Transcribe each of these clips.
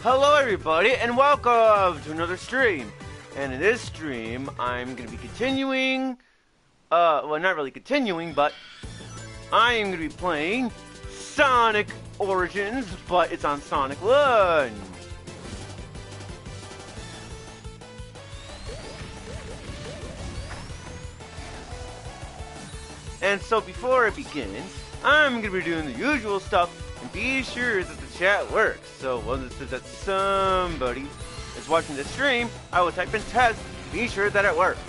Hello everybody and welcome to another stream. And in this stream, I'm going to be continuing, well not really continuing, but I am going to be playing Sonic Origins, but it's on Sonic 1. And so before it begins, I'm going to be doing the usual stuff and be sure that the chat works. So once it says that somebody is watching the stream, I will type in test to be sure that it works.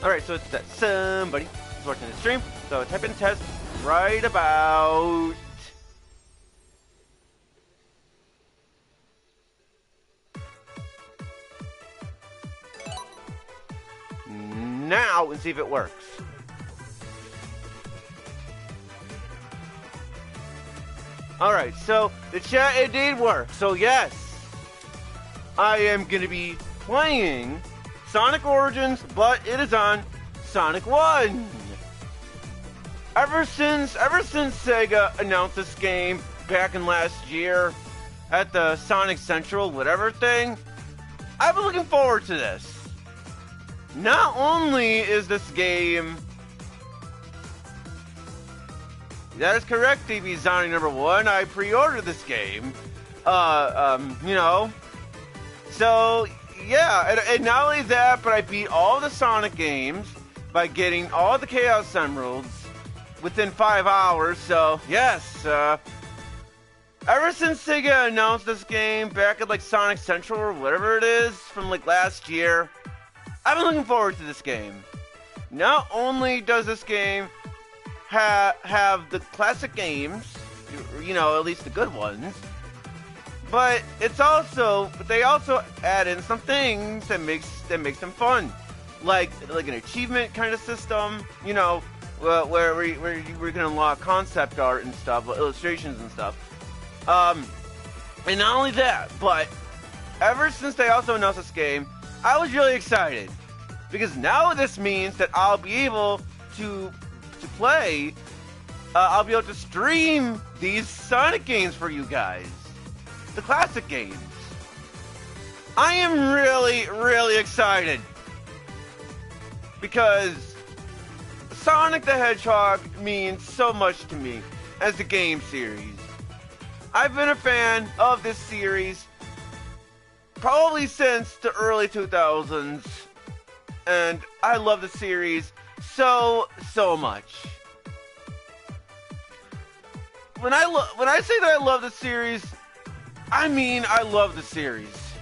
Alright, so it's that somebody is watching the stream, so type in test right about now and see if it works. Alright, so the chat, it did work. So yes, I am going to be playing Sonic Origins, but it is on Sonic 1. Ever since Sega announced this game back in last year at the Sonic Central whatever thing, I've been looking forward to this. Not only is this game, that is correct, TV Sonic number 1, I pre-ordered this game, you know, so yeah, and not only that, but I beat all the Sonic games by getting all the Chaos Emearlds within 5 hours, so yes, ever since Sega announced this game back at like Sonic Central or whatever it is from like last year, I've been looking forward to this game. Not only does this game have the classic games, you know, at least the good ones, but they also add in some things that makes them fun, like an achievement kind of system, you know, where we can unlock concept art and stuff, illustrations and stuff. And not only that, but ever since they also announced this game, I was really excited because now this means that I'll be able to play. I'll be able to stream these Sonic games for you guys. The classic games. I am really excited because Sonic the Hedgehog means so much to me as a game series. I've been a fan of this series probably since the early 2000s, and I love the series so much. When I say that I love the series, I mean, I love the series.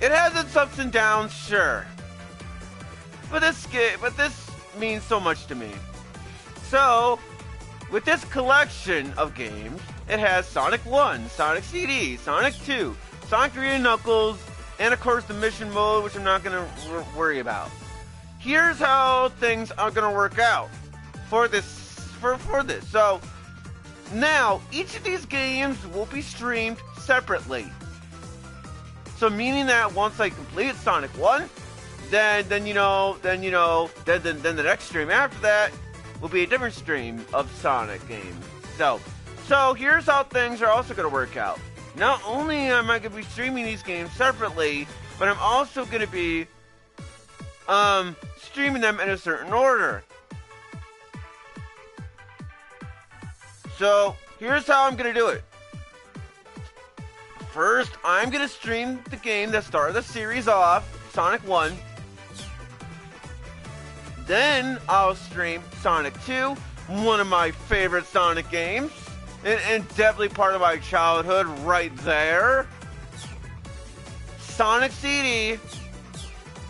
It has its ups and downs, sure. But this means so much to me. So, with this collection of games, it has Sonic 1, Sonic CD, Sonic 2, Sonic 3 and Knuckles, and of course the mission mode, which I'm not going to worry about. Here's how things are going to work out for this. So, now, each of these games will be streamed separately. So meaning that once I complete Sonic 1, then the next stream after that will be a different stream of Sonic games. So here's how things are also going to work out. Not only am I going to be streaming these games separately, but I'm also going to be streaming them in a certain order. So, here's how I'm going to do it. First, I'm going to stream the game that started the series off, Sonic 1. Then, I'll stream Sonic 2, one of my favorite Sonic games, and definitely part of my childhood right there. Sonic CD,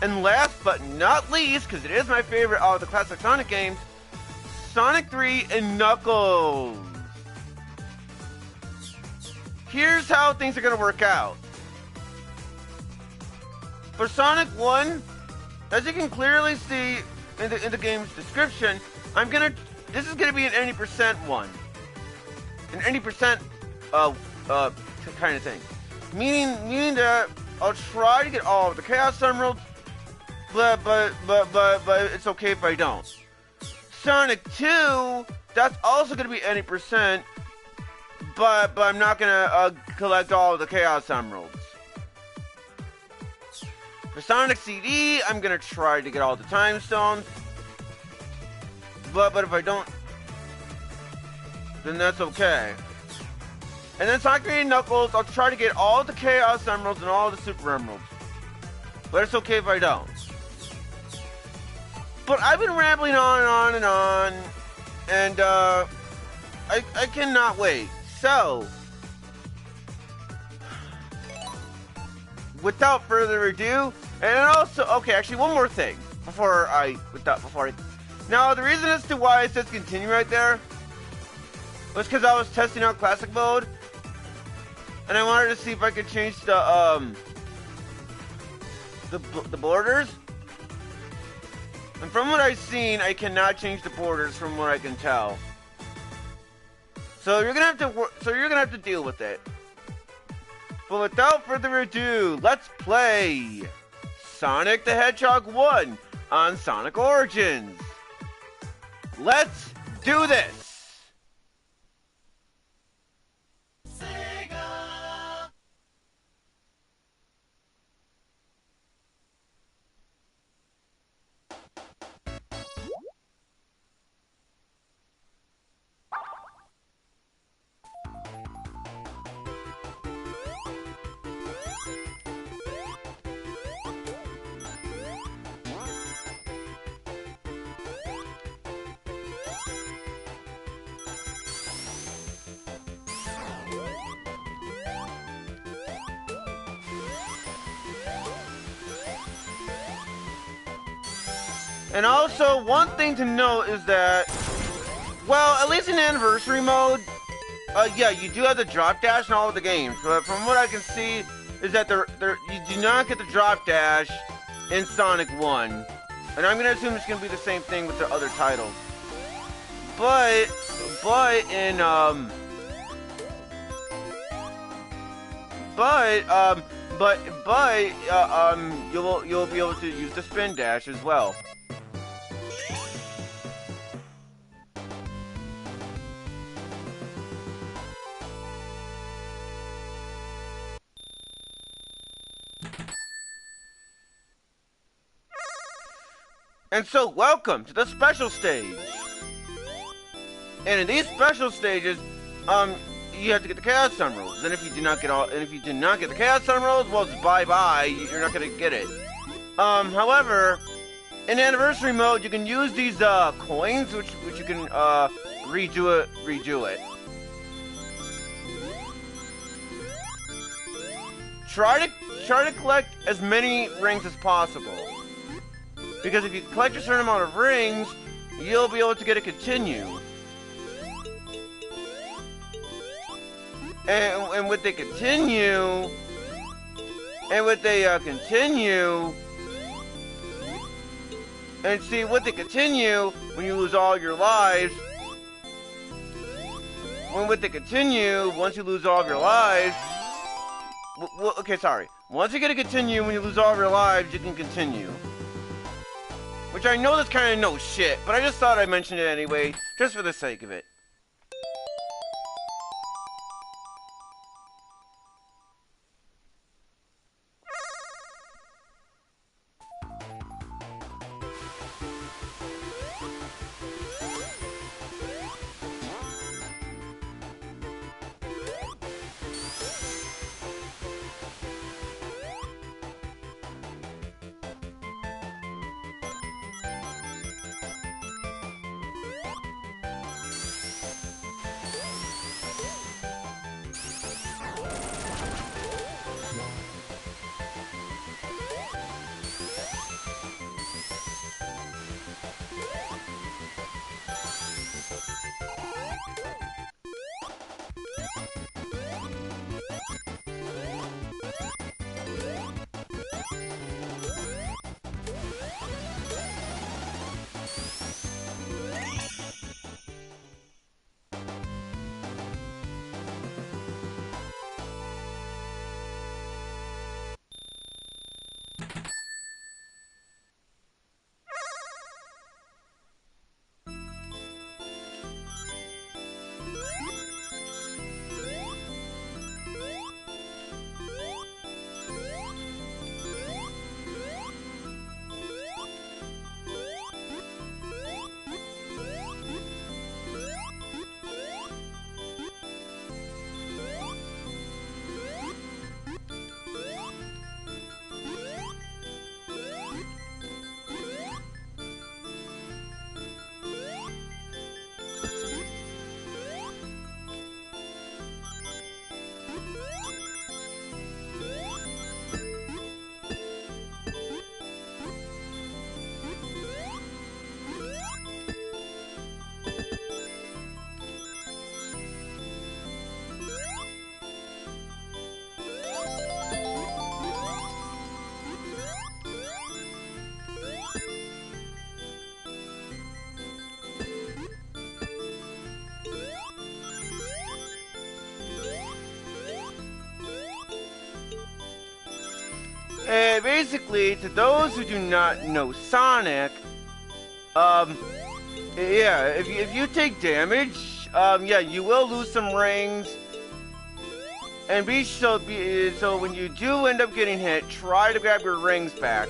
and last but not least, because it is my favorite of the classic Sonic games, Sonic 3 and Knuckles. Here's how things are going to work out. For Sonic 1, as you can clearly see in the game's description, this is gonna be an any % one. an 80% kind of thing. Meaning that I'll try to get all of the Chaos Emeralds, but it's okay if I don't. Sonic 2, that's also going to be 80%, but I'm not going to collect all of the Chaos Emeralds. For Sonic CD, I'm going to try to get all the Time Stones, but if I don't, then that's okay. And then Sonic 3 and Knuckles, I'll try to get all of the Chaos Emeralds and all of the Super Emeralds, but it's okay if I don't. But I've been rambling on and on, and I cannot wait. So, without further ado, and also, okay, actually one more thing before I. Now, the reason as to why it says continue right there was because I was testing out classic mode, and I wanted to see if I could change the borders. And from what I've seen, I cannot change the borders from what I can tell. So you're gonna have to deal with it. But without further ado, let's play Sonic the Hedgehog 1 on Sonic Origins. Let's do this! And also, one thing to note is that, well, at least in Anniversary Mode, yeah, you do have the drop dash in all of the games, but from what I can see, is that you do not get the drop dash in Sonic 1. And I'm gonna assume it's gonna be the same thing with the other titles. But you'll be able to use the spin dash as well. And so, welcome to the special stage. And in these special stages, you have to get the Chaos Emeralds. And if you do not get the Chaos Emeralds, well, it's bye-bye. You're not gonna get it. However, in Anniversary Mode, you can use these coins, which you can redo it. Try to collect as many rings as possible. Because if you collect a certain amount of rings, you'll be able to get a continue. And with the continue, and see, with the continue, when you lose all your lives, once you lose all of your lives, once you get a continue, when you lose all of your lives, you can continue. Which I know that's kind of no shit, but I just thought I'd mention it anyway, just for the sake of it. Basically, to those who do not know Sonic, yeah, if you take damage, yeah, you will lose some rings. And so when you do end up getting hit, try to grab your rings back.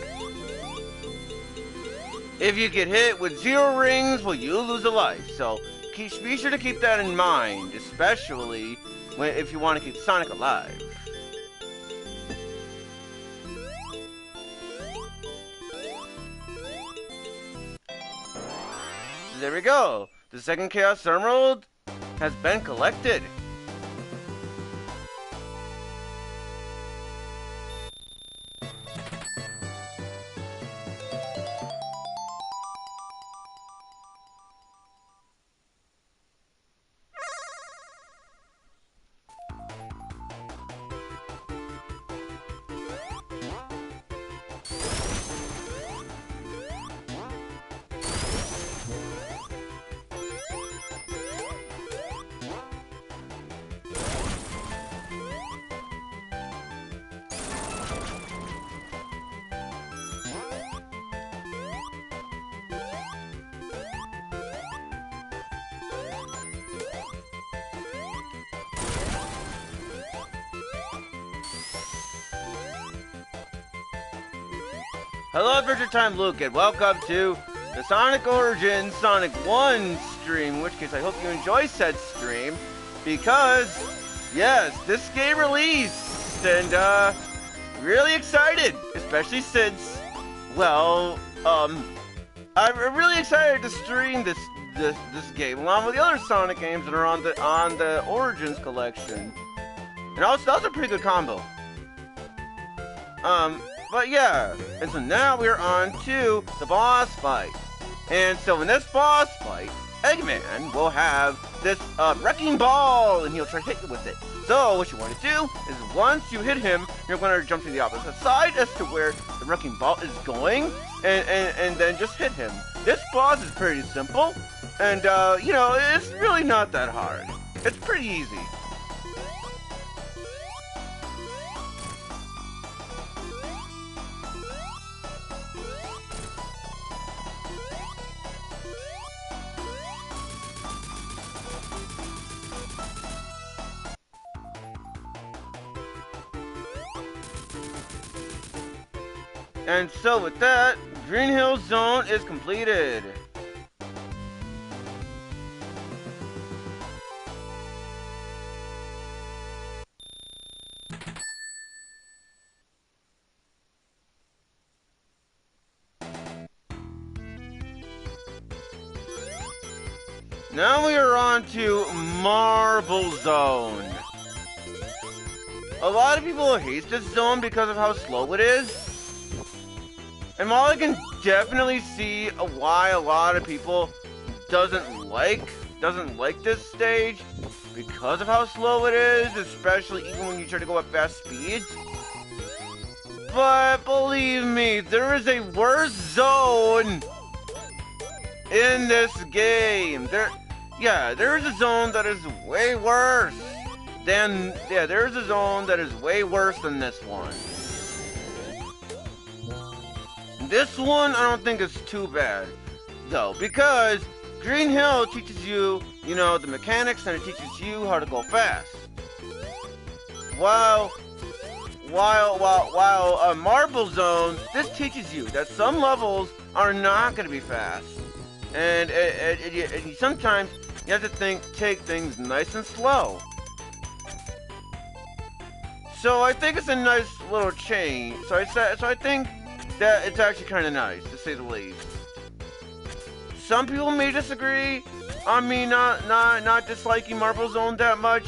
If you get hit with 0 rings, well, you lose a life. So be sure to keep that in mind, especially if you want to keep Sonic alive. There we go. The second Chaos Emerald has been collected. Hello Adventure Time Luke, and welcome to the Sonic Origins Sonic 1 stream, in which case I hope you enjoy said stream, because, yes, this game released, and, really excited, especially since, well, I'm really excited to stream this game, along with the other Sonic games that are on the Origins collection, and also, that was a pretty good combo. But yeah, and so now we're on to the boss fight. And so in this boss fight, Eggman will have this wrecking ball, and he'll try to hit you with it. So what you want to do is once you hit him, you're going to jump to the opposite side as to where the wrecking ball is going, and then just hit him. This boss is pretty simple, and you know, it's really not that hard. It's pretty easy. And so with that, Green Hill Zone is completed. Now we are on to Marble Zone. A lot of people hate this zone because of how slow it is. And while I can definitely see why a lot of people doesn't like this stage because of how slow it is, especially even when you try to go at fast speeds. But believe me, there is a worse zone in this game. There is a zone that is way worse than this one. This one, I don't think is too bad, though, because Green Hill teaches you, you know, the mechanics, and it teaches you how to go fast. While Marble Zone, this teaches you that some levels are not going to be fast, and sometimes you have to take things nice and slow. So I think it's a nice little change. So I think that it's actually kind of nice, to say the least. Some people may disagree on me not disliking Marble Zone that much,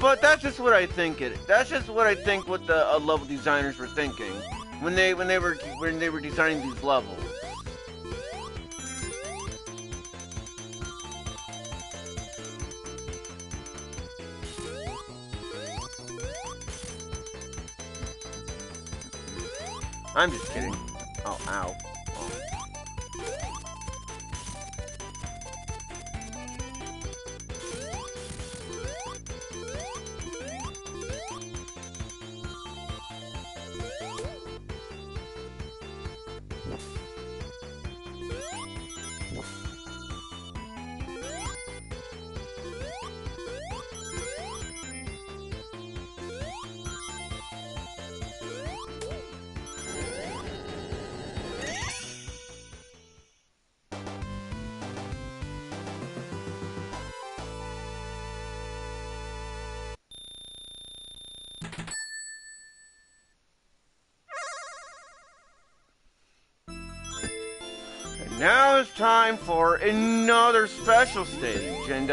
but that's just what I think That's just what I think what the level designers were thinking when they were designing these levels. I'm just kidding. Oh, ow. Oh. And now it's time for another special stage. And,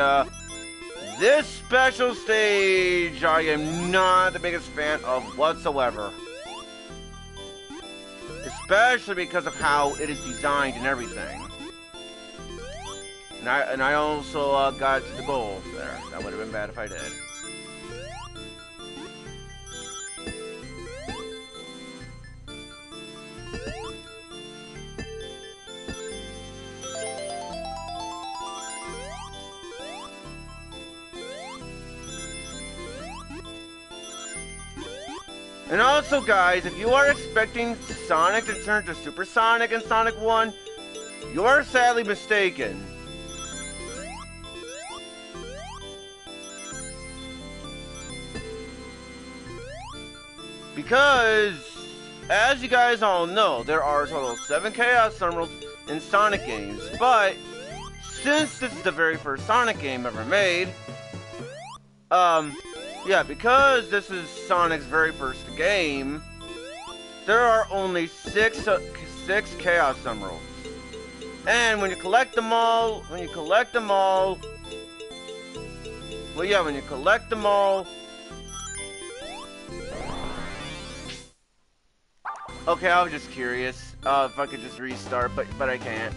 this special stage I am not the biggest fan of whatsoever. Especially because of how it is designed and everything. And I also got to the goal there. That would have been bad if I did. And also, guys, if you are expecting Sonic to turn to Super Sonic in Sonic 1, you are sadly mistaken. Because, as you guys all know, there are a total of 7 Chaos Emeralds in Sonic games, but since this is the very first Sonic game ever made, yeah, because this is Sonic's very first game, there are only 6 Chaos Emeralds. And when you collect them all, well, yeah, when you collect them all, okay, I was just curious if I could just restart, but I can't.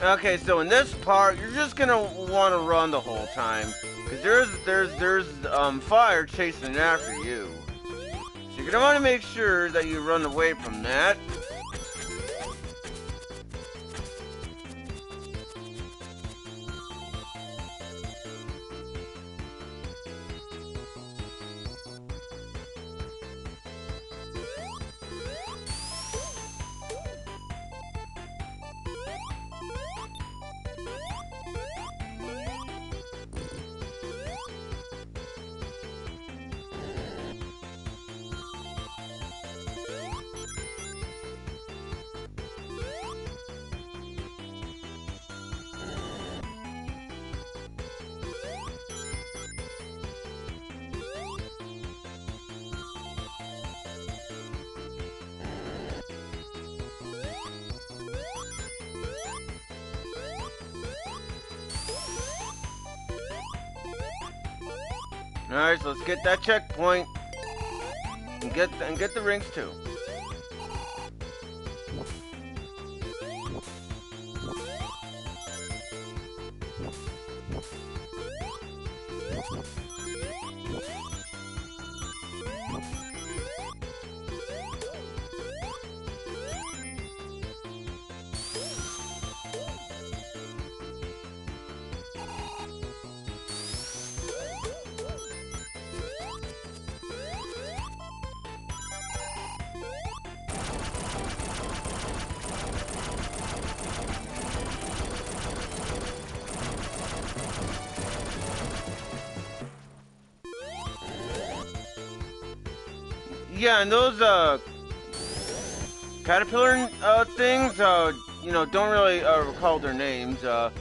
Okay, so in this part, you're just gonna want to run the whole time, because there's fire chasing after you. So you're gonna want to make sure that you run away from that. Alright, so let's get that checkpoint and get the rings too. Yeah, and those caterpillar things, you know, don't really recall their names. Yeah,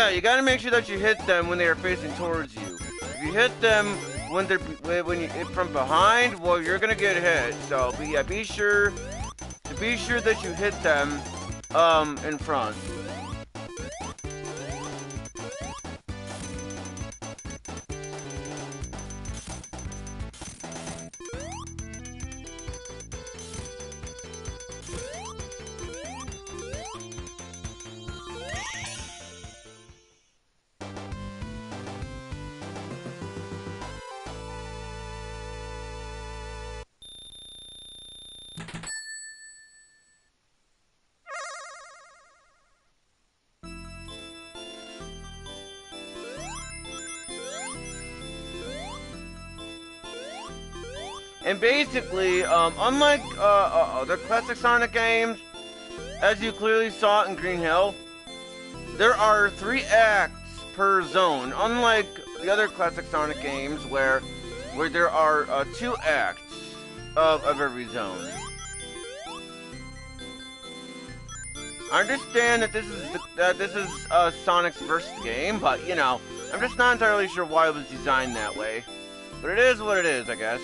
you gotta make sure that you hit them when they are facing towards you. If you hit them when they're from behind, well, you're gonna get hit. So, but yeah, be sure that you hit them in front. And basically, unlike other classic Sonic games, as you clearly saw in Green Hill, there are 3 acts per zone. Unlike the other classic Sonic games, where there are 2 acts of every zone. I understand that this is Sonic's first game, but you know, I'm just not entirely sure why it was designed that way. But it is what it is, I guess.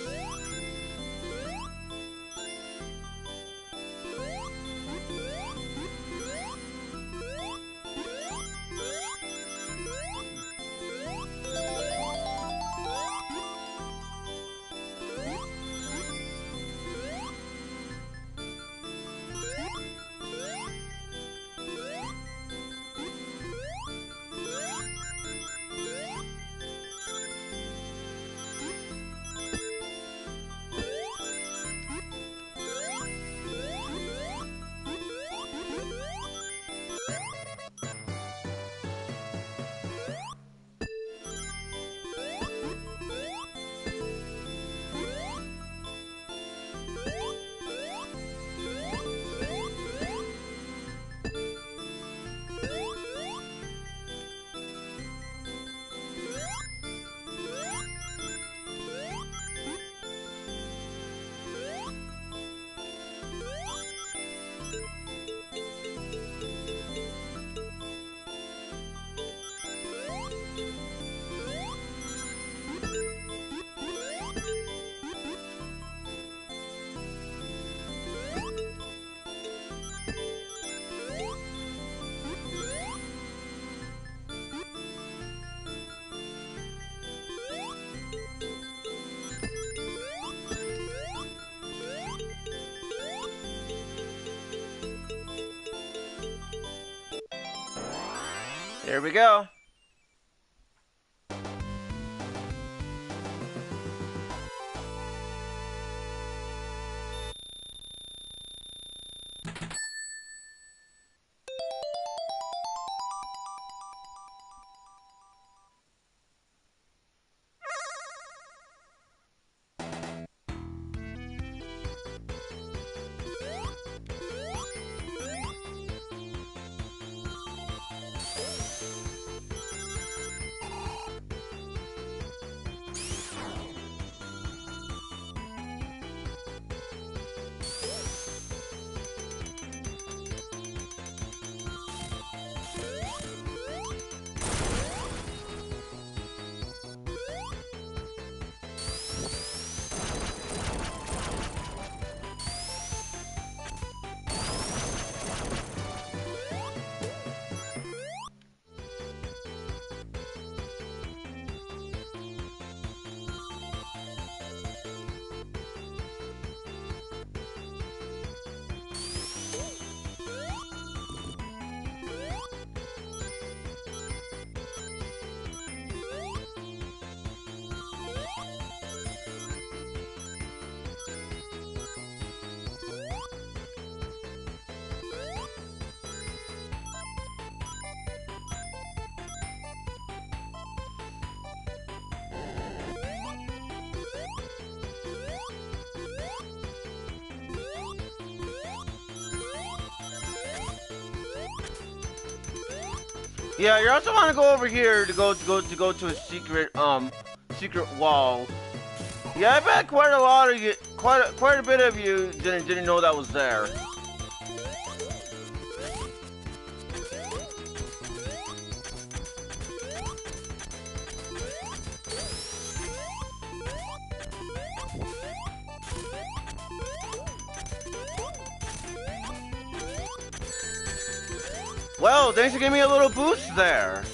There we go. Yeah, you also want to go over here to go to a secret wall. Yeah, I bet quite a lot of you, quite a bit of you didn't know that was there. Well, thanks for giving me a little boost there.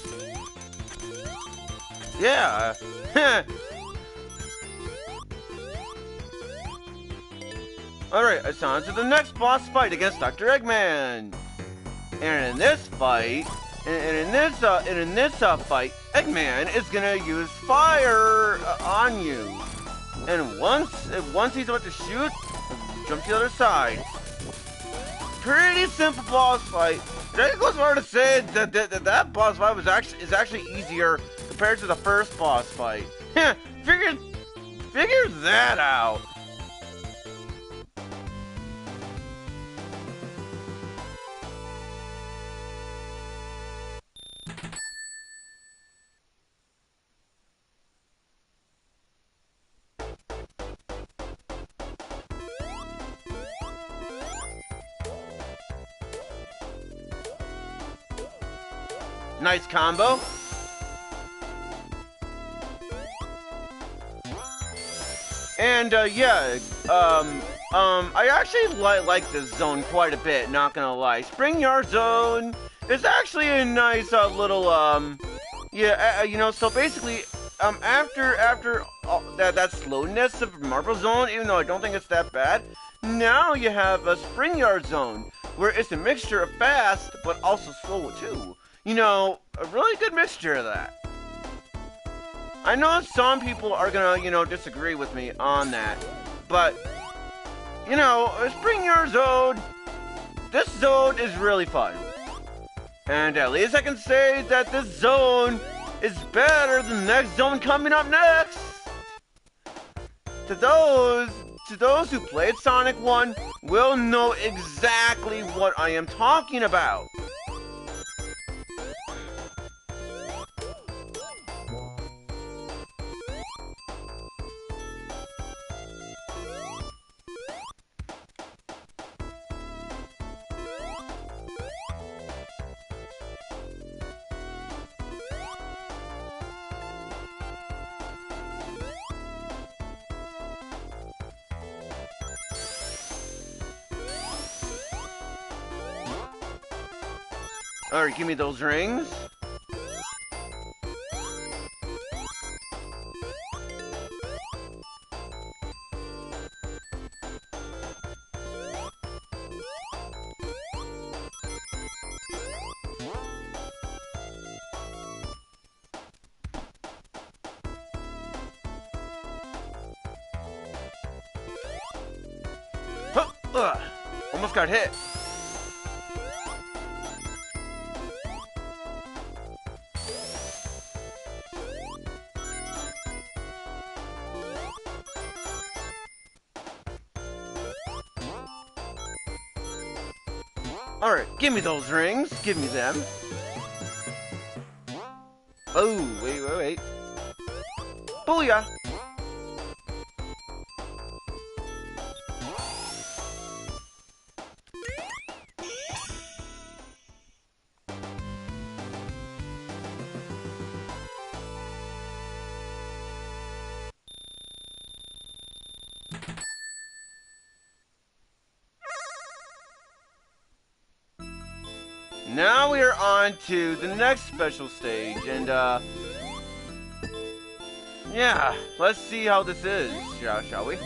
Yeah. Alright, it's on to the next boss fight against Dr. Eggman. And in this fight, in this fight, Eggman is gonna use fire on you. And once he's about to shoot, jump to the other side. Pretty simple boss fight. I think it goes far to say that boss fight is actually easier compared to the first boss fight. Figure that out. Nice combo. And yeah, I actually like this zone quite a bit, not gonna lie. Spring Yard Zone is actually a nice little yeah, you know, so basically after that slowness of Marble Zone, even though I don't think it's that bad, now you have a Spring Yard Zone where it's a mixture of fast but also slow too. You know, a really good mixture of that. I know some people are gonna, you know, disagree with me on that, but, you know, Spring Yard Zone, this zone is really fun. And at least I can say that this zone is better than the next zone coming up next. To those who played Sonic 1 will know exactly what I am talking about. Alright, give me those rings. Huh, almost got hit. Alright, give me those rings. Give me them. Oh, wait. Booyah! Now we are on to the next special stage, and yeah, let's see how this is, shall we?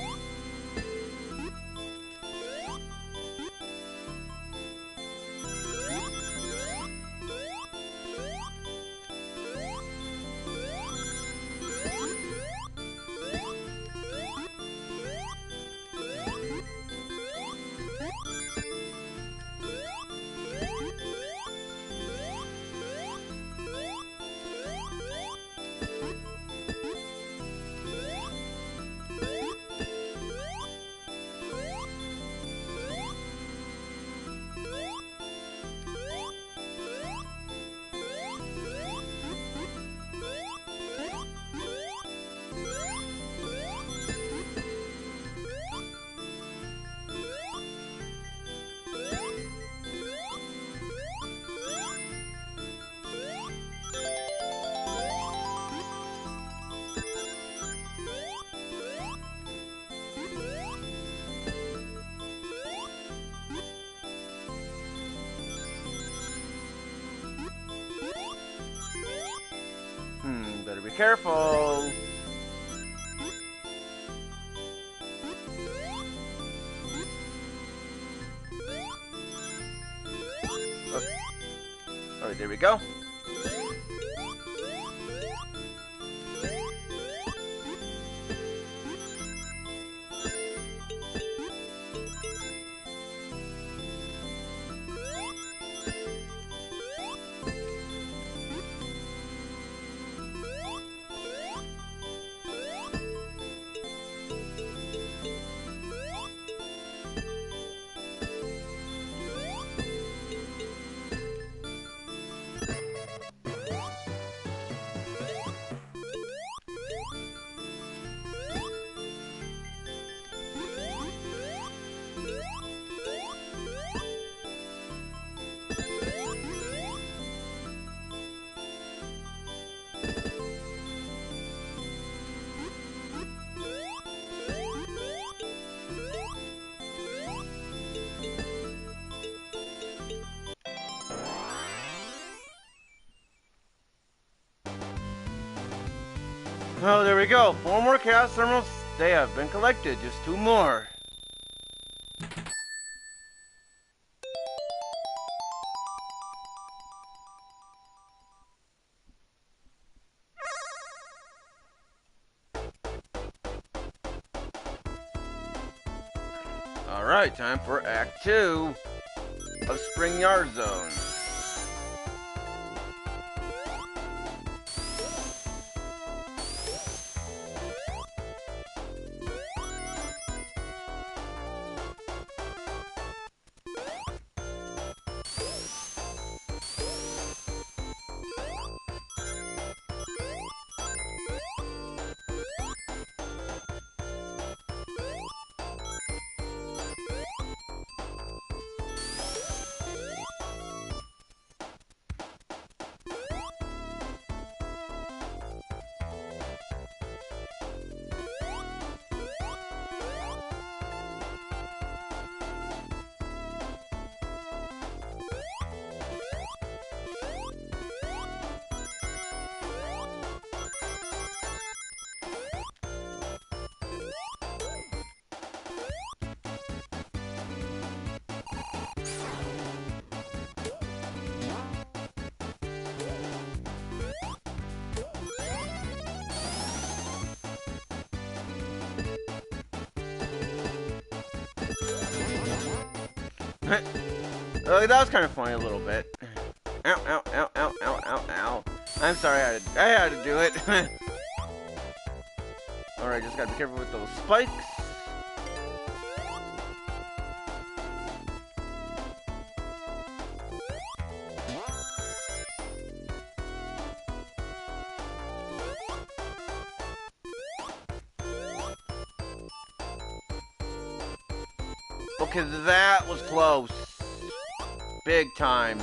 Better be careful. Oh. Alright, there we go. Oh, there we go. 4 more Chaos Emeralds. They have been collected. Just 2 more. Alright, time for Act 2 of Spring Yard Zone. That was kind of funny a little bit. Ow, ow, ow, ow, ow, ow, ow. I'm sorry, I had to do it. Alright, just gotta be careful with those spikes. Okay, that was close. Big time.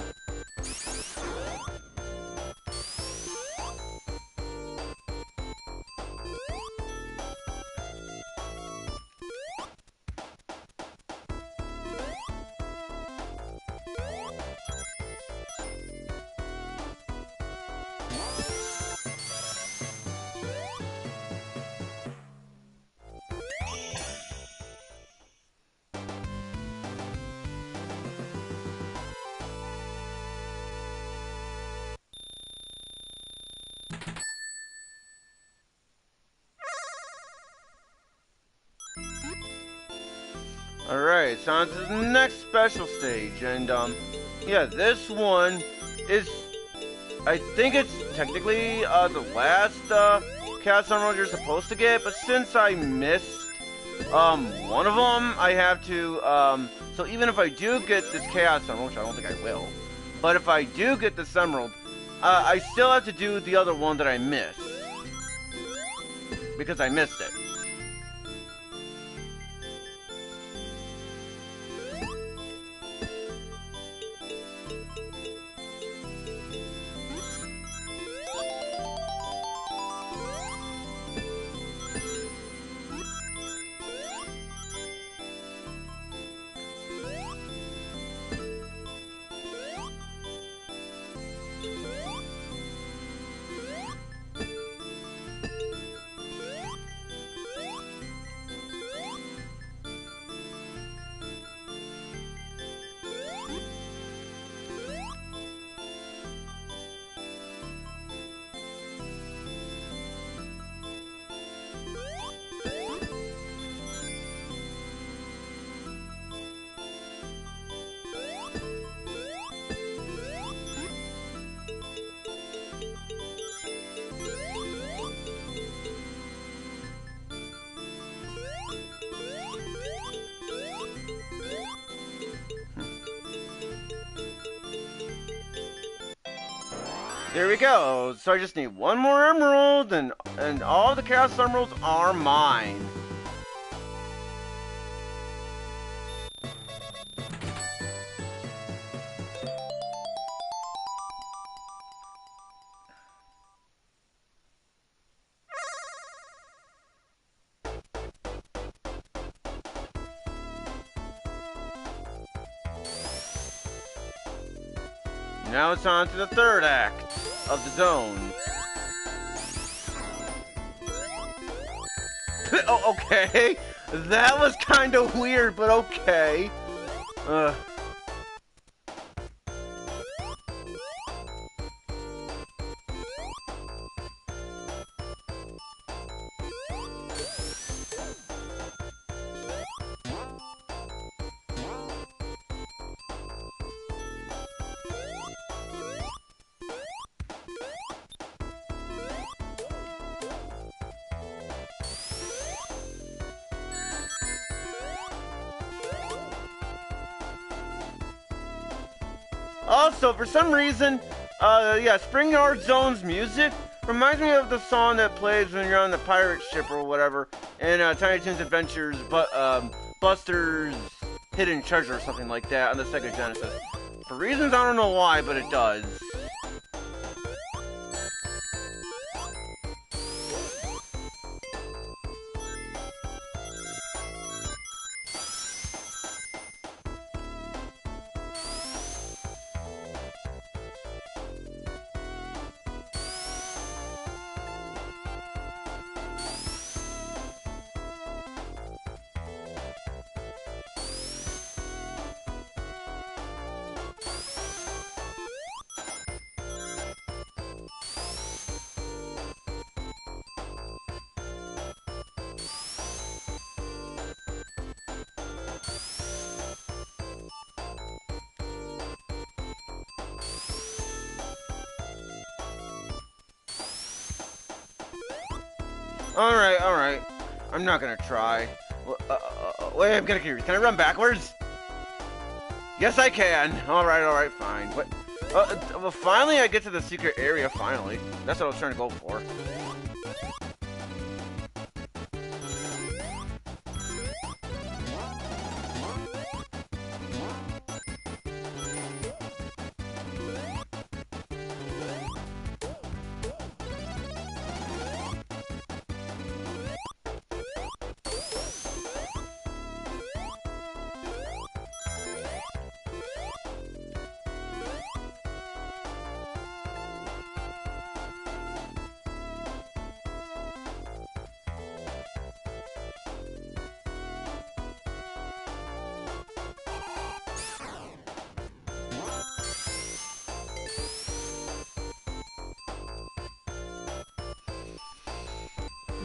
Alright, so on to the next special stage, and yeah, this one is, I think it's technically the last Chaos Emerald you're supposed to get, but since I missed one of them, I have to, so even if I do get this Chaos Emerald, which I don't think I will, but if I do get this Emerald, I still have to do the other one that I missed, because I missed it. There we go. So I just need one more emerald, and all the Chaos Emeralds are mine. Now it's on to the third act of the zone. Oh, okay. That was kind of weird, but okay. Also, for some reason, yeah, Spring Yard Zone's music reminds me of the song that plays when you're on the pirate ship or whatever in Tiny Toons Adventures, but Buster's Hidden Treasure or something like that on the Sega Genesis. For reasons I don't know why, but it does. Alright. I'm not gonna try. Wait, I'm gonna curious. Can I run backwards? Yes, I can. Alright, fine. What? Well, finally I get to the secret area, finally. That's what I was trying to go for.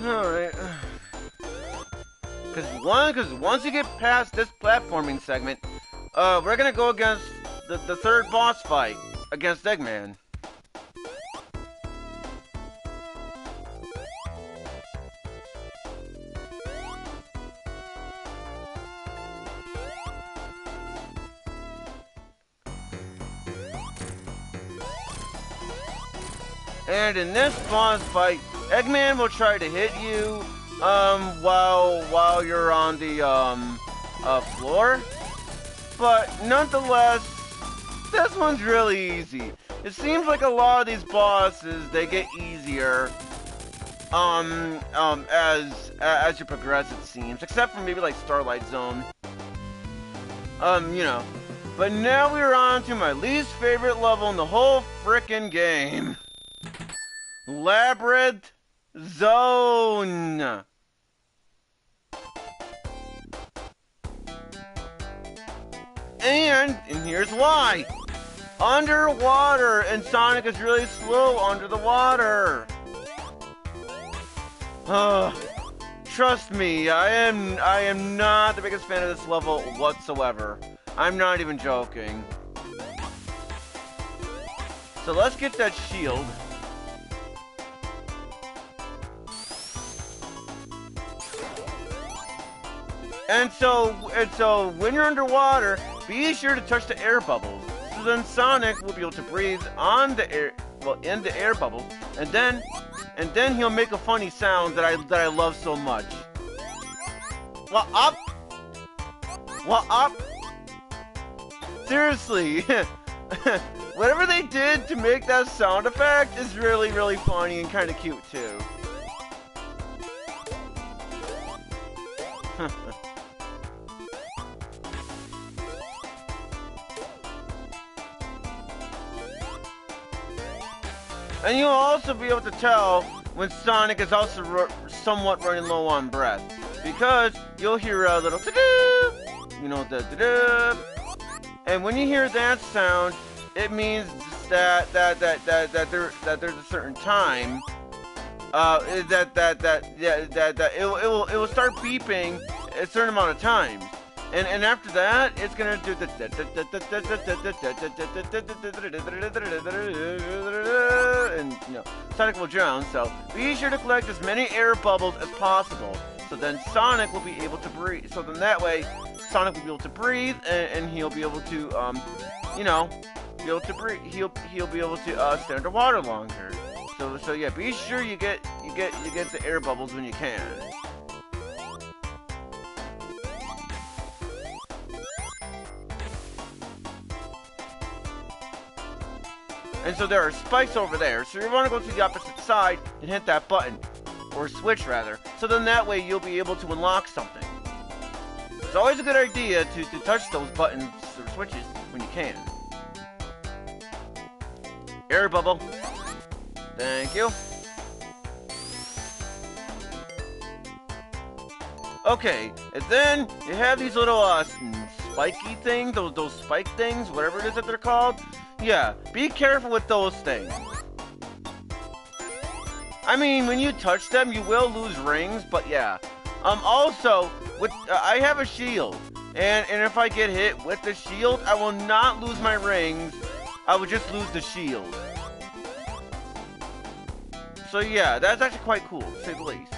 Alright. Because once you get past this platforming segment, we're gonna go against the third boss fight against Eggman. And in this boss fight, Eggman will try to hit you while you're on the floor, but nonetheless, this one's really easy. It seems like a lot of these bosses, they get easier as you progress, it seems, except for maybe like Starlight Zone. You know. But now we're on to my least favorite level in the whole frickin' game. Labyrinth Zone. And here's why. Underwater, and Sonic is really slow under the water. Trust me, I am not the biggest fan of this level whatsoever. I'm not even joking. So let's get that shield. And so when you're underwater, be sure to touch the air bubbles. So then Sonic will be able to breathe on the air, well, in the air bubble, and then he'll make a funny sound that I love so much. What up? What up? Seriously, whatever they did to make that sound effect is really, really funny and kind of cute too. And you'll also be able to tell when Sonic is also somewhat running low on breath. Because you'll hear a little ta-doo, you know, the ta-doo. And when you hear that sound, it means that there's a certain time that it will start beeping a certain amount of times. And after that, it's gonna do the and you know, Sonic will drown. So be sure to collect as many air bubbles as possible. So then Sonic will be able to breathe. So then that way, Sonic will be able to breathe, and he'll be able to you know, be able to breathe. He'll be able to stay underwater longer. So yeah, be sure you get the air bubbles when you can. And so there are spikes over there, so you want to go to the opposite side and hit that button, or switch rather, so then that way you'll be able to unlock something. It's always a good idea to touch those buttons or switches when you can. Air bubble. Thank you. Okay, and then you have these little spiky things, those spike things, whatever it is that they're called. Yeah, be careful with those things. I mean, when you touch them, you will lose rings, but yeah. Also, with I have a shield, and if I get hit with the shield, I will not lose my rings. I will just lose the shield. So yeah, that's actually quite cool, to say the least.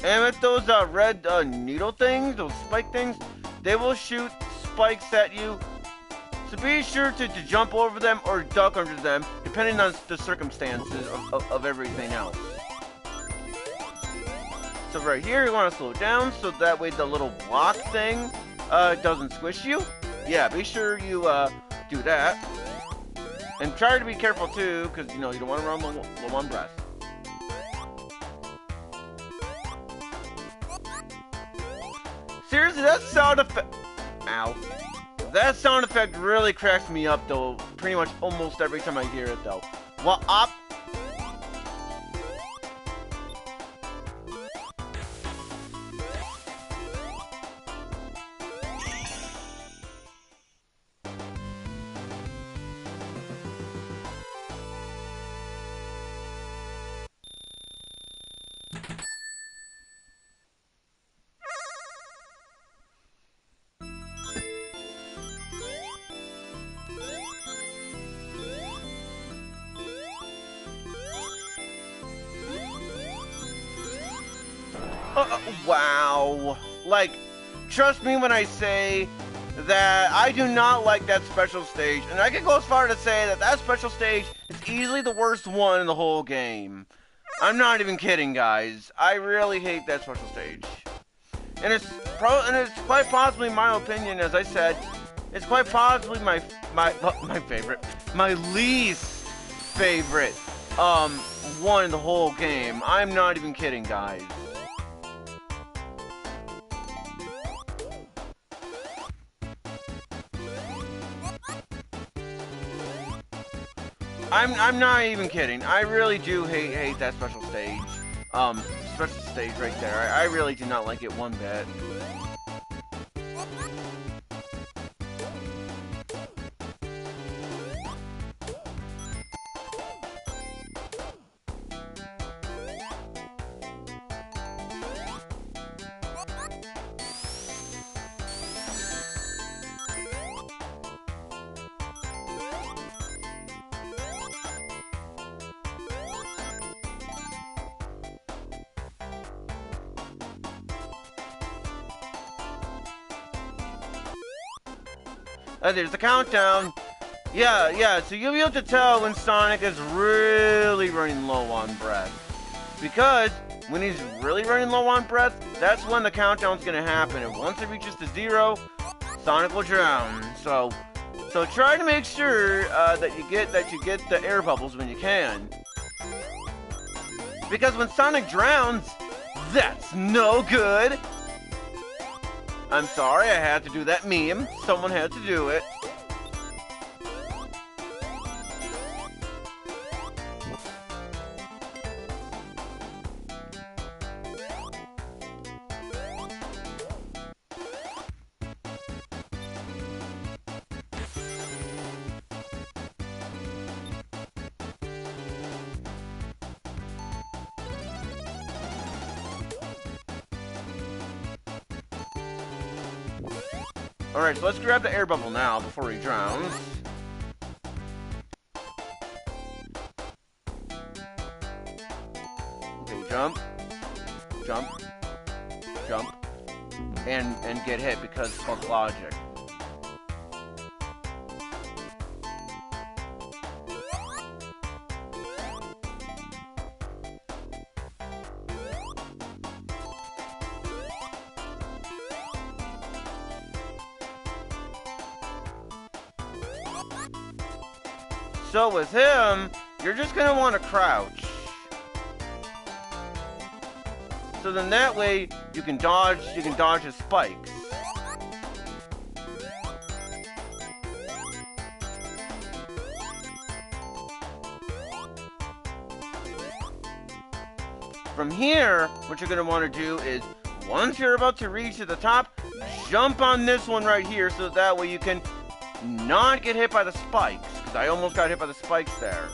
And with those red needle things, those spike things, they will shoot spikes at you. So be sure to jump over them or duck under them, depending on the circumstances of everything else. So right here, you want to slow down so that way the little block thing doesn't squish you. Yeah, be sure you do that. And try to be careful too, because you know, you don't want to run low on breath. Seriously, that sound effect... Ow. That sound effect really cracks me up, though, pretty much almost every time I hear it, though. Well, up... wow. Like, trust me when I say that I do not like that special stage. And I can go as far to say that that special stage is easily the worst one in the whole game. I'm not even kidding, guys. I really hate that special stage. And it's quite possibly my opinion, as I said, it's quite possibly my favorite, my least favorite, one in the whole game. I'm not even kidding, guys. I'm not even kidding. I really do hate that special stage. Special stage right there. I really do not like it one bit. There's the countdown. Yeah, so you'll be able to tell when Sonic is really running low on breath. Because when he's really running low on breath, that's when the countdown's gonna happen. And once it reaches the 0, Sonic will drown. So try to make sure that you get the air bubbles when you can. Because when Sonic drowns, That's no good! I'm sorry, I had to do that meme. Someone had to do it. Alright, so let's grab the air bubble now before he drowns. Okay, jump. Jump. Jump. And get hit because it's called logic. So with him, you're just gonna want to crouch. So then that way you can dodge his spikes. From here, what you're gonna want to do is once you're about to reach to the top, jump on this one right here so that way you can not get hit by the spikes. Because I almost got hit by the spikes there.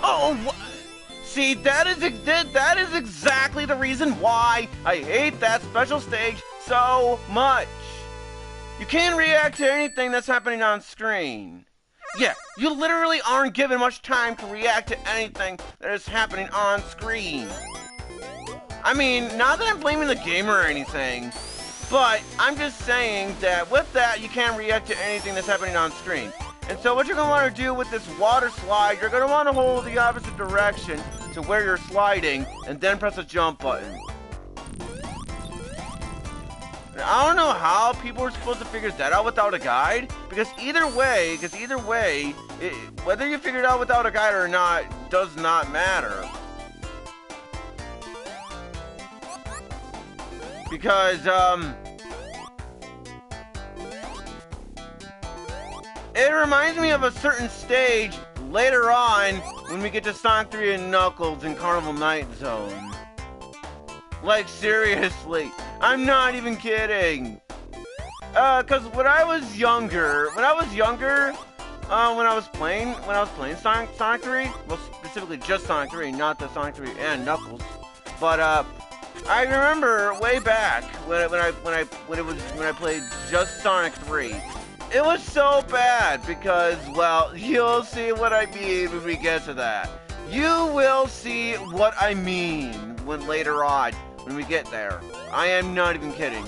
Oh, see, that is exactly the reason why I hate that special stage so much. You can't react to anything that's happening on screen. Yeah, you literally aren't given much time to react to anything that is happening on screen. I mean, not that I'm blaming the game or anything, but I'm just saying that with that, you can't react to anything that's happening on screen. And so what you're going to want to do with this water slide, you're going to want to hold the opposite direction to where you're sliding, and then press the jump button. I don't know how people are supposed to figure that out without a guide, because either way, whether you figure it out without a guide or not, does not matter. Because, it reminds me of a certain stage later on when we get to Sonic 3 and Knuckles in Carnival Night Zone. Like, seriously, I'm not even kidding. Cause when I was younger, when I was playing Sonic 3, well, specifically just Sonic 3, not the Sonic 3 and Knuckles, but I remember way back when I played just Sonic 3. It was so bad because, well, you'll see what I mean when we get to that. You will see what I mean when later on, when we get there. I am not even kidding.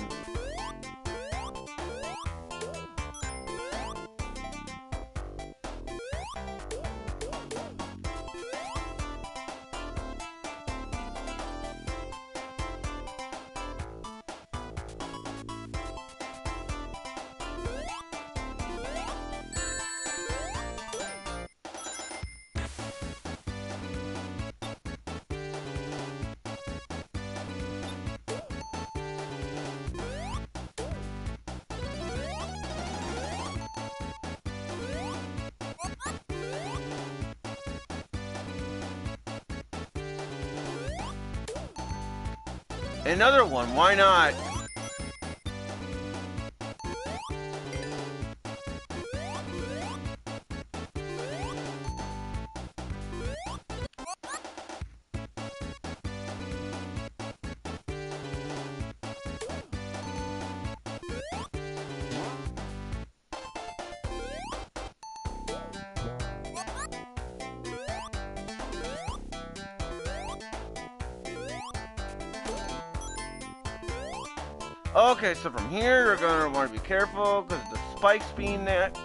Another one, why not? Okay, so from here, you're going to want to be careful because the spikes being that.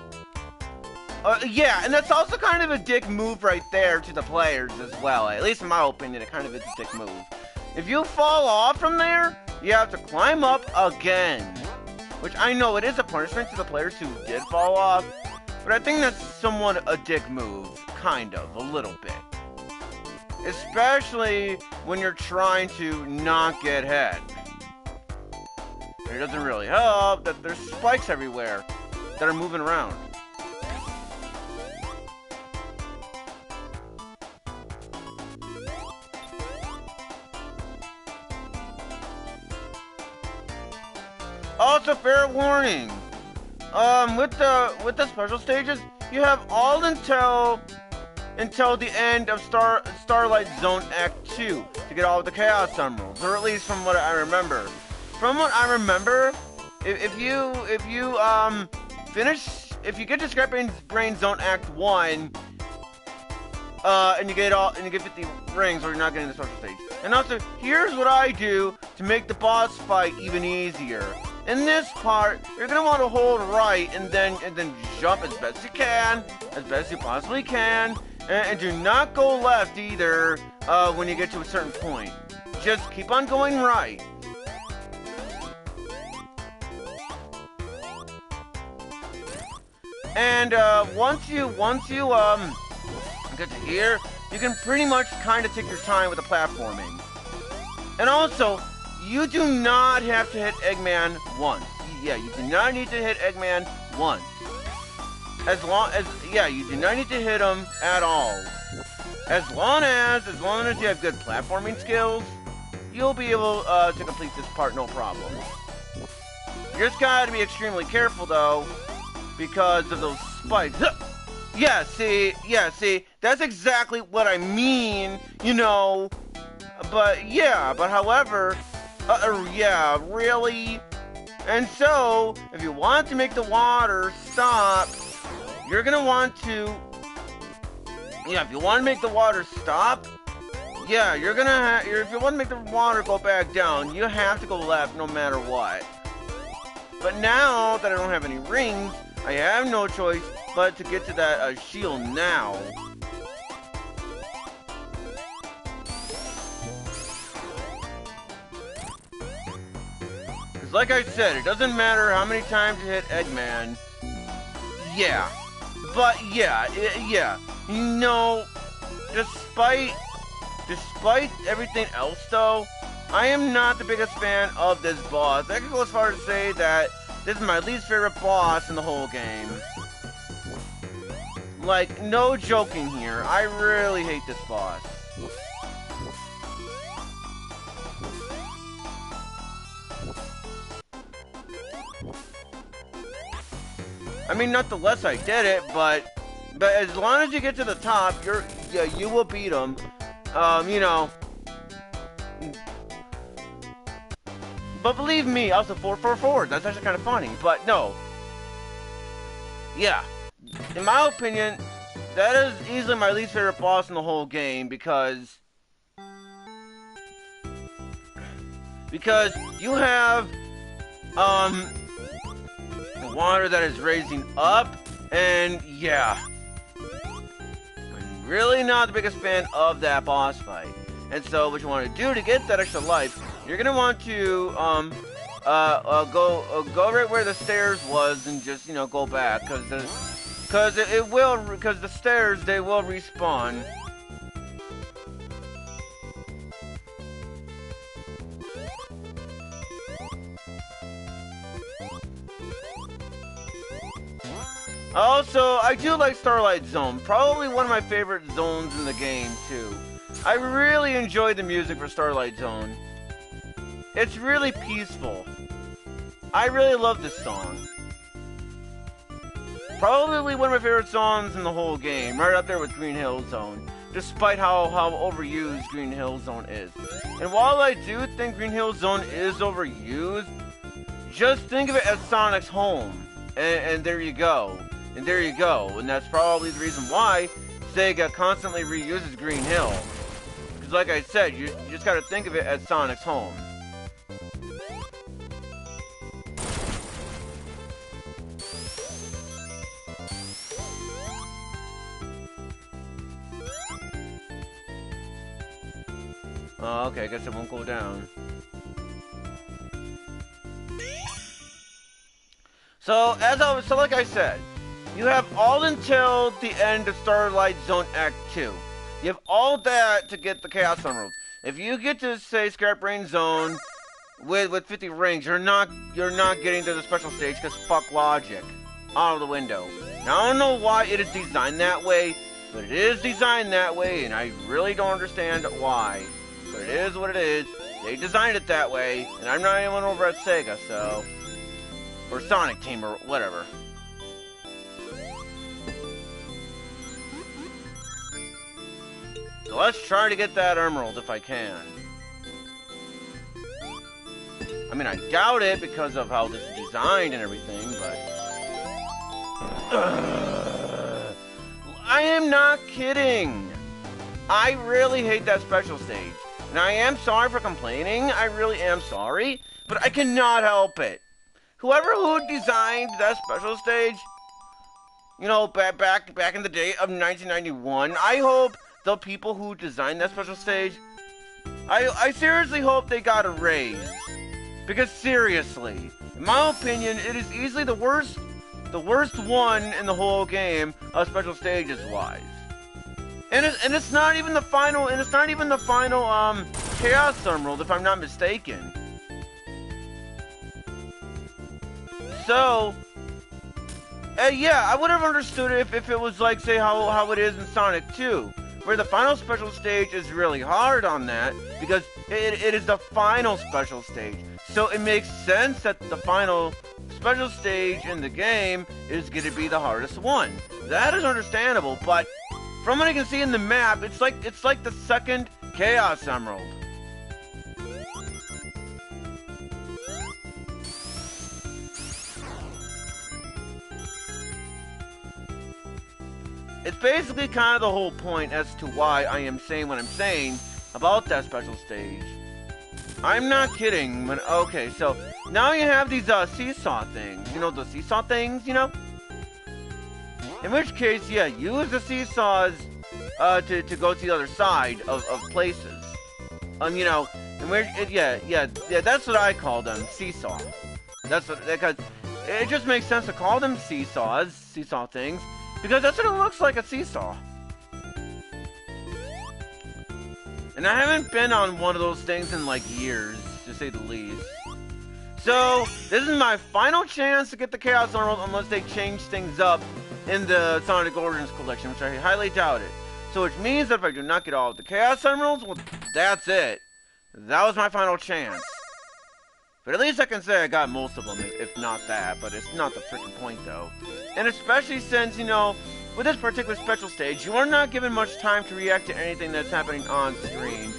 Yeah, and that's also kind of a dick move right there to the players as well. At least in my opinion, it kind of is a dick move. If you fall off from there, you have to climb up again. Which I know it is a punishment to the players who did fall off, but I think that's somewhat a dick move. Kind of, a little bit. Especially when you're trying to not get hit. It doesn't really help that there's spikes everywhere that are moving around. Also, fair warning. With the special stages, you have all until the end of Starlight Zone Act 2 to get all of the Chaos Emeralds, or at least from what I remember. From what I remember, if you get to Scrap Brain Zone Act 1, and you get 50 rings, or you're not getting the special stage. And also, here's what I do to make the boss fight even easier. In this part, you're gonna want to hold right and then jump as best you can, as best you possibly can, and do not go left either when you get to a certain point. Just keep on going right. And once you get to here, you can pretty much kind of take your time with the platforming. And also, you do not have to hit Eggman once. Yeah, you do not need to hit Eggman once. You do not need to hit him at all. As long as you have good platforming skills, you'll be able to complete this part no problem. You just gotta be extremely careful though, because of those spikes. Yeah, see, that's exactly what I mean, you know. But however, yeah, really. And so, if you want to make the water stop, you're gonna want to, if you want to make the water stop, if you want to make the water go back down, you have to go left no matter what. But now that I don't have any rings, I have no choice but to get to that shield now. Because like I said, it doesn't matter how many times you hit Eggman. Yeah. But yeah. You know, despite everything else though, I am not the biggest fan of this boss. I could go as far as to say that this is my least favorite boss in the whole game. Like, no joking here. I really hate this boss. I mean, not the less I did it, but as long as you get to the top, you will beat him. You know. But believe me, also 444. That's actually kind of funny. But no. Yeah. In my opinion, that is easily my least favorite boss in the whole game because you have water that is raising up, and yeah, I'm really not the biggest fan of that boss fight. And so what you want to do to get that extra life, you're gonna want to go right where the stairs was and just, you know, go back, because the stairs, they will respawn. Also, I do like Starlight Zone. Probably one of my favorite zones in the game, too. I really enjoy the music for Starlight Zone. It's really peaceful. I really love this song. Probably one of my favorite songs in the whole game. Right up there with Green Hill Zone. Despite how overused Green Hill Zone is. And while I do think Green Hill Zone is overused, just think of it as Sonic's home. And there you go. And there you go. And that's probably the reason why Sega constantly reuses Green Hill. Because like I said, you just gotta think of it as Sonic's home. Oh, okay, I guess it won't go down. So, so like I said, you have all until the end of Starlight Zone Act 2. You have all that to get the Chaos Emeralds. If you get to, say, Scrap Brain Zone with 50 rings, you're not getting to the special stage because fuck logic. Out of the window. Now, I don't know why it is designed that way, but it is designed that way, and I really don't understand why. But it is what it is. They designed it that way, and I'm not even over at Sega, so... Or Sonic Team, or whatever. So let's try to get that emerald if I can. I mean, I doubt it because of how this is designed and everything, but... I am not kidding! I really hate that special stage. And I am sorry for complaining, I really am sorry, but I cannot help it. Who designed that special stage, you know, back in the day of 1991, I hope the people who designed that special stage, I seriously hope they got a raise. Because seriously, in my opinion, it is easily the worst one in the whole game, special stages wise. And it's not even the final, Chaos Emerald, if I'm not mistaken. So, yeah, I would have understood it if it was like, say, how it is in Sonic 2, where the final special stage is really hard on that, because it is the final special stage. So it makes sense that the final special stage in the game is going to be the hardest one. That is understandable, but from what I can see in the map, it's like the second Chaos Emerald. It's basically kind of the whole point as to why I am saying what I'm saying about that special stage. I'm not kidding. Okay, so now you have these seesaw things. You know, the seesaw things, you know? In which case, yeah, use the seesaws to go to the other side of places. You know, and yeah, that's what I call them, seesaw. That's what, because it just makes sense to call them seesaw things. Because that's what it looks like, a seesaw. And I haven't been on one of those things in like years, to say the least. So, this is my final chance to get the Chaos Emerald unless they change things up in the Sonic Origins collection, which I highly doubt it. So, which means that if I do not get all of the Chaos Emeralds, well, that's it. That was my final chance. But at least I can say I got most of them, if not that. But it's not the freaking point, though. And especially since, you know, with this particular special stage, you are not given much time to react to anything that's happening on screen.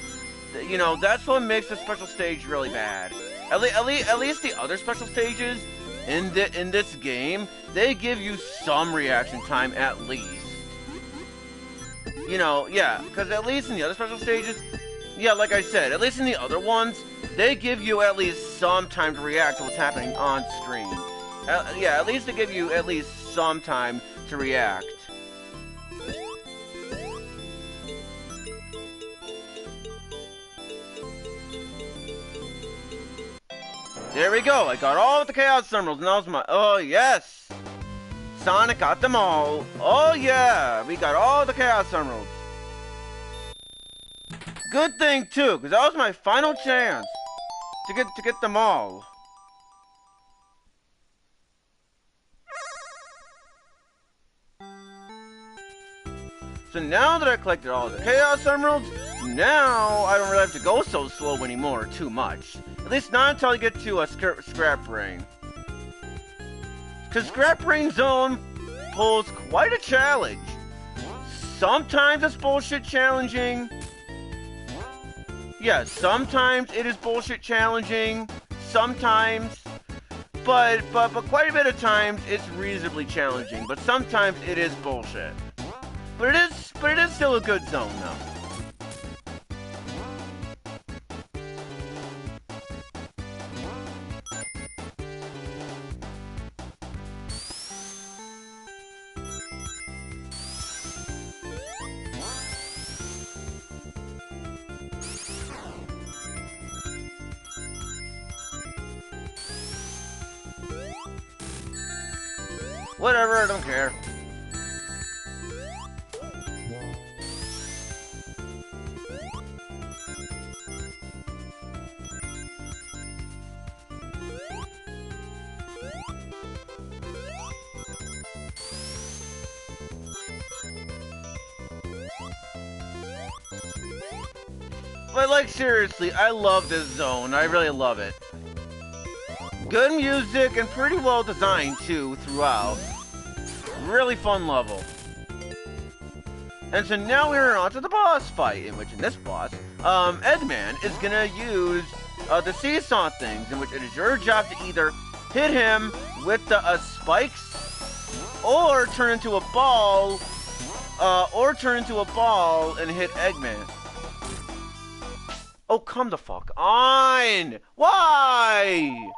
You know, that's what makes the special stage really bad. At least the other special stages in this game, they give you some reaction time at least. You know, yeah, because at least in the other special stages, yeah, like I said, at least in the other ones, they give you at least some time to react to what's happening on screen. Yeah, at least they give you at least some time to react. There we go, I got all of the Chaos Emeralds, and that was my... Oh, yes! Sonic got them all. Oh, yeah! We got all the Chaos Emeralds. Good thing, too, because that was my final chance to get them all. So now that I collected all the Chaos Emeralds, now I don't really have to go so slow anymore, too much. At least not until I get to a Scrap Brain. Because Scrap Brain Zone pulls quite a challenge. Sometimes it's bullshit challenging. Yeah, sometimes it is bullshit challenging. Sometimes. But quite a bit of times it's reasonably challenging. But sometimes it is bullshit. But it is still a good zone though. Whatever, I don't care. But like seriously, I love this zone. I really love it. Good music and pretty well designed too throughout. Really fun level. And so now we're on to the boss fight, in which in this boss, Eggman is gonna use the seesaw things, in which it is your job to either hit him with the spikes, or turn into a ball, and hit Eggman. Oh, come the fuck on! Why?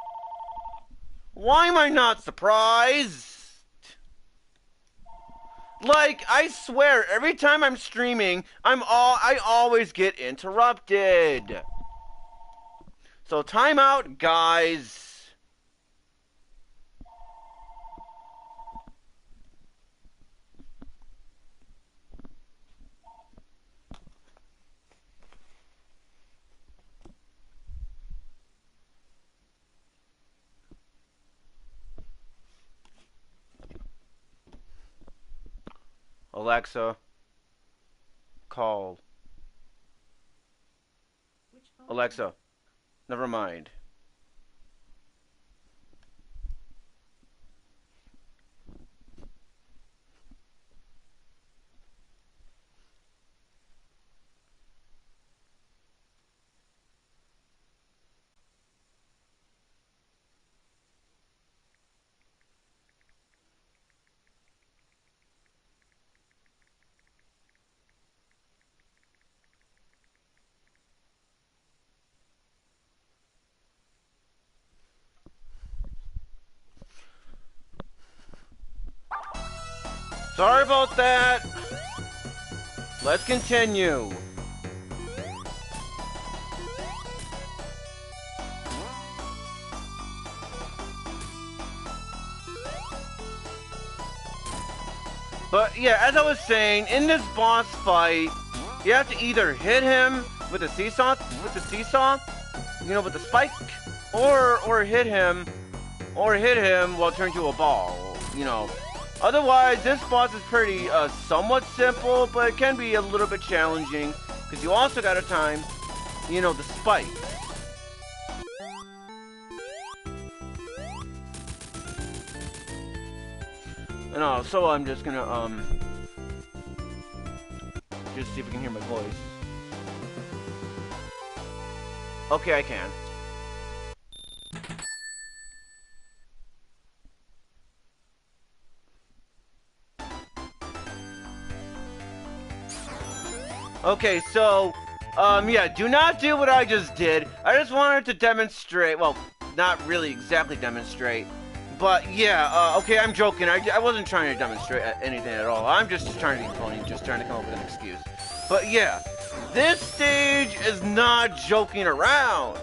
Why am I not surprised? Like, I swear, every time I'm streaming, I always get interrupted. So time out, guys. Alexa, call. Alexa, never mind. Sorry about that. Let's continue. But yeah, as I was saying, in this boss fight, you have to either hit him with the seesaw, you know, with the spike, or hit him while turning to a ball, you know. Otherwise, this boss is pretty, somewhat simple, but it can be a little bit challenging, because you also gotta time, you know, the spike. And also, I'm just gonna, just see if we can hear my voice. Okay, I can. Okay, so, yeah, do not do what I just did. I just wanted to demonstrate, well, not really exactly demonstrate, but yeah, okay, I'm joking. I wasn't trying to demonstrate anything at all. I'm just trying to be funny, just trying to come up with an excuse. But yeah, this stage is not joking around.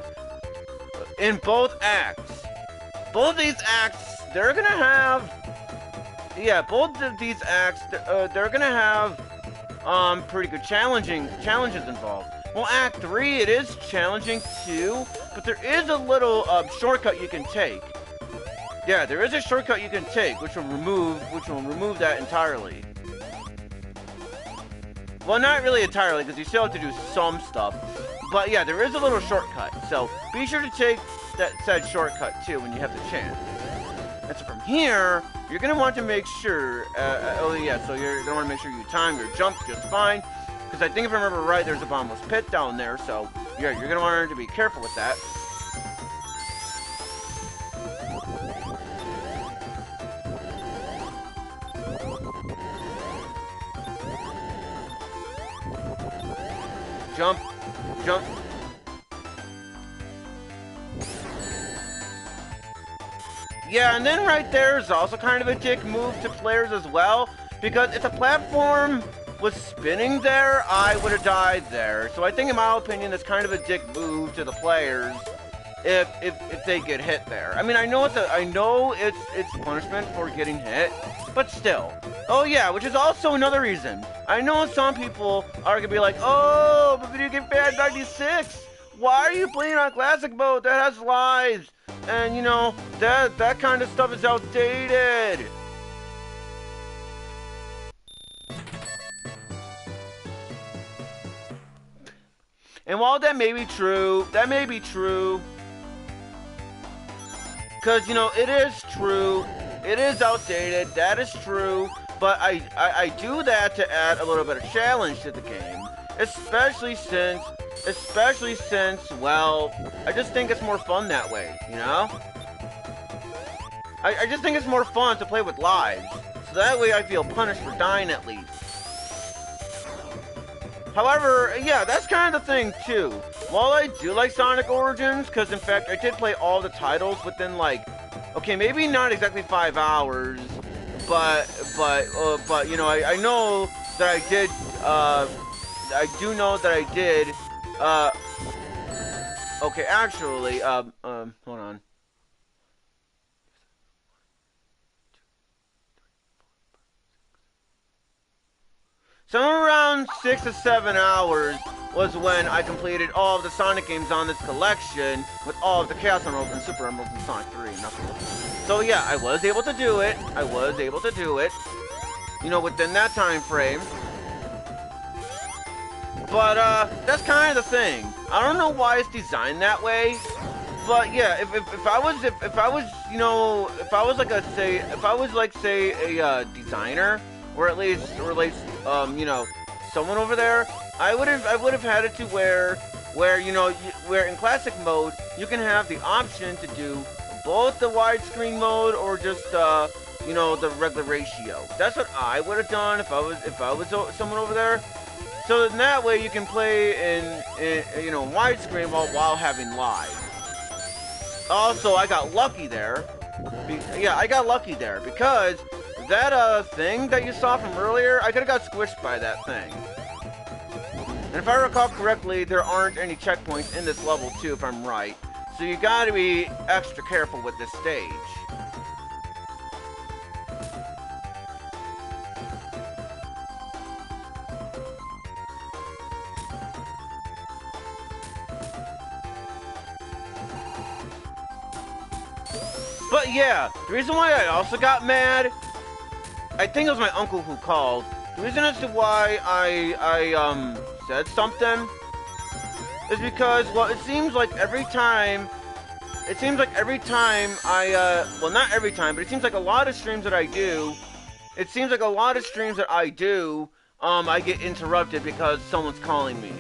In both acts. Both these acts, they're gonna have, yeah, both of these acts, they're gonna have, pretty good challenges involved. Well, Act 3, it is challenging too, but there is a little, shortcut you can take. Yeah, there is a shortcut you can take, which will remove that entirely. Well, not really entirely, because you still have to do some stuff. But yeah, there is a little shortcut, so be sure to take that said shortcut too when you have the chance. And so from here, you're going to want to make sure, oh yeah, so you're going to want to make sure you time your jump just fine. Because I think if I remember right, there's a bottomless pit down there, so yeah, you're going to want to be careful with that. Jump, jump. Yeah, and then right there is also kind of a dick move to players as well, because if the platform was spinning there, I would have died there. So I think, in my opinion, that's kind of a dick move to the players if they get hit there. I mean, I know it's punishment for getting hit, but still. Oh yeah, which is also another reason. I know some people are gonna be like, oh, but Video Game Fan 96, why are you playing on classic mode that has lives? And you know, that kind of stuff is outdated. And while that may be true, because, you know, it is true, it is outdated, that is true, but I do that to add a little bit of challenge to the game, especially since, well, I just think it's more fun that way, you know? I just think it's more fun to play with lives, so that way I feel punished for dying at least. However, yeah, that's kind of the thing, too. While I do like Sonic Origins, because in fact, I did play all the titles within, like, okay, maybe not exactly 5 hours, but you know, I know that I did, I do know that I did, okay, actually, hold on. Somewhere around 6 to 7 hours was when I completed all of the Sonic games on this collection with all of the Chaos Emeralds and Super Emeralds in Sonic 3 and Knuckles. So yeah, I was able to do it. You know, within that time frame. But that's kind of the thing. I don't know why it's designed that way. But yeah, if I was you know, if I was like say a designer, or at least you know, someone over there, I would have had it to where you know, where in classic mode you can have the option to do both the widescreen mode or just you know, the regular ratio. That's what I would have done if I was someone over there. So in that way you can play in you know, widescreen while having live. Also, I got lucky there. Yeah, I got lucky there because that thing that you saw from earlier, I could have got squished by that thing. And if I recall correctly, there aren't any checkpoints in this level too, if I'm right. So you gotta be extra careful with this stage. But yeah, the reason why I also got mad, I think it was my uncle who called. The reason as to why I said something is because, well, it seems like every time I, well, not every time, but it seems like a lot of streams that I do, I get interrupted because someone's calling me.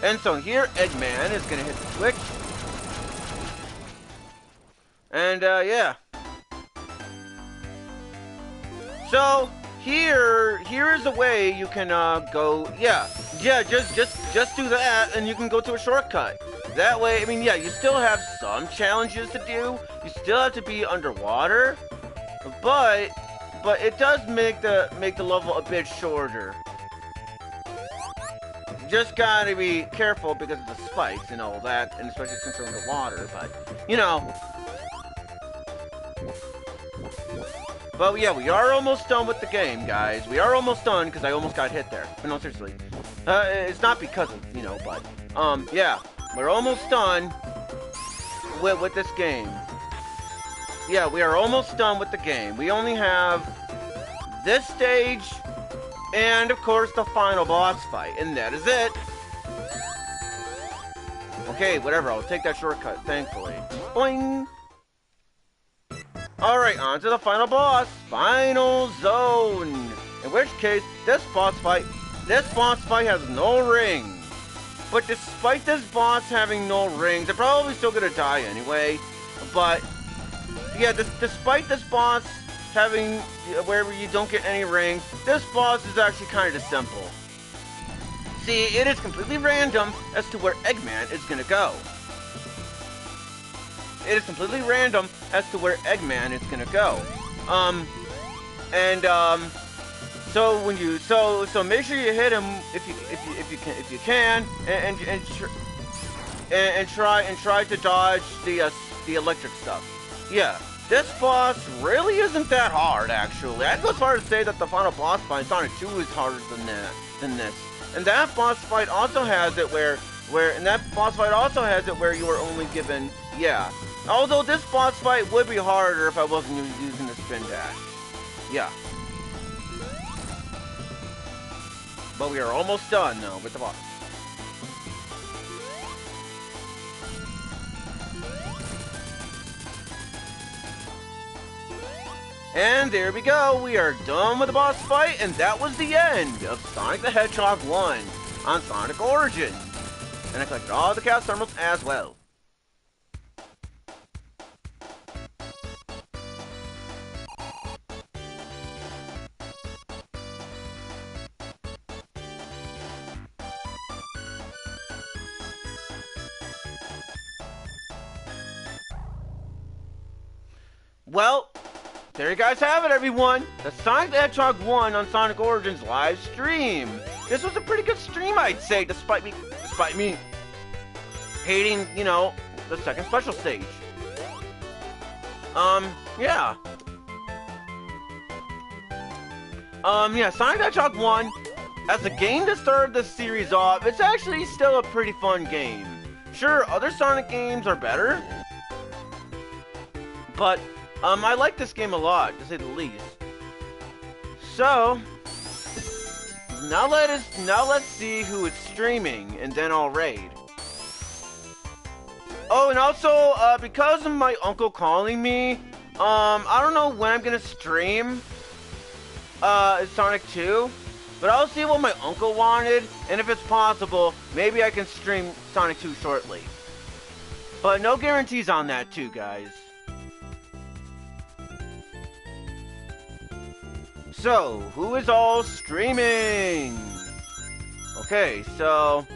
And so here, Eggman is gonna hit the switch. And, yeah. So, here is a way you can, go, just do that, and you can go to a shortcut. That way, I mean, yeah, you still have some challenges to do. You still have to be underwater. But it does make the level a bit shorter. Just gotta be careful because of the spikes and all that, and especially since we're underwater, but, you know. But yeah, we are almost done with the game, guys. We are almost done, because I almost got hit there. But no, seriously. It's not because of, you know, but, yeah. We're almost done with this game. Yeah, we are almost done with the game. We only have this stage, and, of course, the final boss fight. And that is it. Okay, whatever. I'll take that shortcut, thankfully. Boing! Alright, on to the final boss. Final Zone. In which case, this boss fight has no rings. But despite this boss having no rings, they're probably still gonna die anyway. But, yeah, despite this boss having where you don't get any rings, this boss is actually kind of simple. See, it is completely random as to where Eggman is gonna go. it is completely random as to where Eggman is gonna go. So when you so make sure you hit him if you can, and try to dodge the electric stuff. Yeah, this boss really isn't that hard actually. I'd go as far as to say that the final boss fight in Sonic 2 is harder than this. And that boss fight also has it where you are only given, yeah. Although this boss fight would be harder if I wasn't using the spin dash. Yeah. But we are almost done though with the boss. And there we go, we are done with the boss fight, and that was the end of Sonic the Hedgehog 1 on Sonic Origins. And I collected all the Chaos Emeralds as well. Well, there you guys have it, everyone. The Sonic the Hedgehog 1 on Sonic Origins live stream. This was a pretty good stream, I'd say, despite me hating, you know, the second special stage. Yeah. Yeah, Sonic the Hedgehog 1, as a game that started the series off, it's actually still a pretty fun game. Sure, other Sonic games are better, but I like this game a lot, to say the least. So, now let's see who is streaming, and then I'll raid. Oh, and also, because of my uncle calling me, I don't know when I'm gonna stream, Sonic 2, but I'll see what my uncle wanted, and if it's possible, maybe I can stream Sonic 2 shortly. But no guarantees on that too, guys. So, who is all streaming? Okay, so...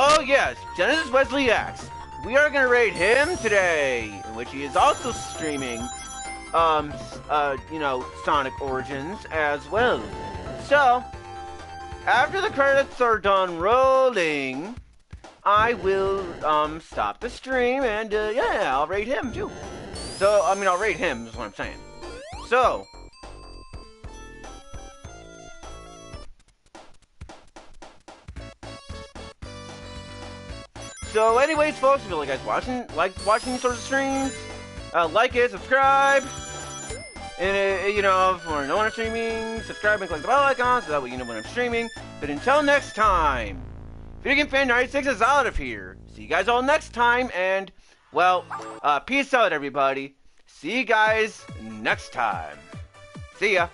Oh yes, Genesis Wesley X. We are gonna raid him today, in which he is also streaming, you know, Sonic Origins as well. So, after the credits are done rolling, I will, stop the stream, and, yeah, I'll raid him, too. So, I mean, I'll raid him, is what I'm saying. So... So, anyways, folks, if you like watching these sorts of streams, like it, subscribe, and, you know, if you want to know when I'm streaming, subscribe and click the bell icon, so that way you know when I'm streaming. But until next time... Video Game Fan 96 is out of here. See you guys all next time, and, well, peace out, everybody. See you guys next time. See ya.